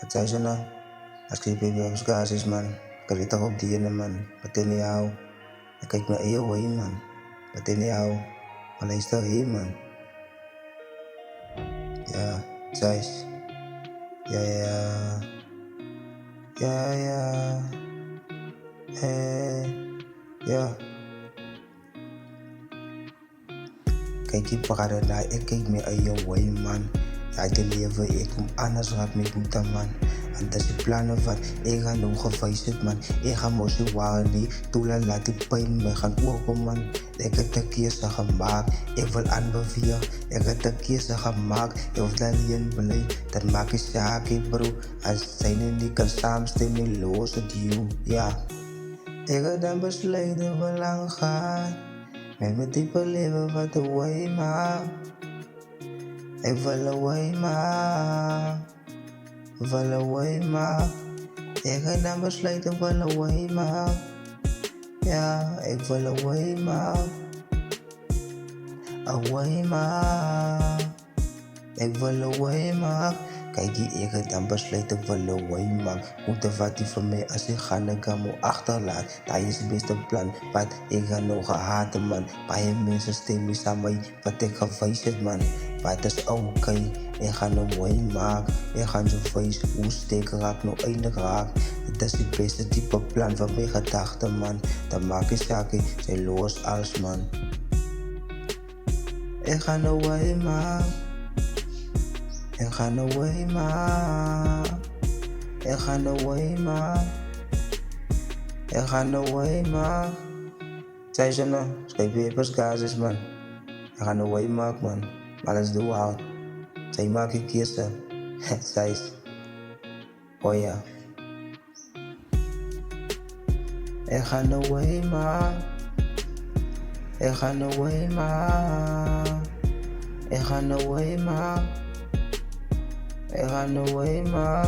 Zei ze nou, als ik baby op gasis man, kan ik toch op die ene man, wat in jou, ik kijk me eeuw hoi man, wat in jou, maar hij is toch hier man. Ja, Zeis, ja ja, ja ja, ja. Kijk je parade daar, ik kijk me eeuw hoi man. Ja, de leven, ik kom anders wat met moeten man. En dat is plannen van, ik ga nog gewijzigd man. Ik ga moesten waren, toen laat die pijn me gaan open man. Ik heb de keuze gemaakt, ik wil aanbevelen. Ik heb de keuze gemaakt, ik wil alleen beleid. Dat maak ik zaken bro, als zijn er niet kan samenstemmen, los het you. Ja, ik heb dan besluiten waar lang gaan. Met mijn diepe leven wat de way maakt. Ik wil away ma, wil away ma. Ik ga dan besluiten wil away ma. Ja, ik wil away ma. Away ma. Ik wil away ma. Kijk die ik ga dan besluiten wil away ma. Moet er wat die van mij als ik ga naar Gamo achterlaat. Dat is het beste plan, wat ik ga nog haten man. Bij mensen stemmen samen wat ik ga wijzen man. Maar het is oké, ik ga een mooi maken. Ik ga zo face hoe steek raak, nog eindig raak. Het is het beste type plan van mijn gedachten man. Dan maak ik zaken, zijn los als man. Ik ga een way maken. Ik ga een way maken. Ik ga een way maken. Ik ga een way maken. Zei ze nou, schrijf je pas gases man. Ik ga een way maken man. Maar dat is de wild. Zij maak ik kiezen. Zij is. Oh ja. Ik ga no way man. Ik ga no way man. Ik ga no way man. Ik ga no way man.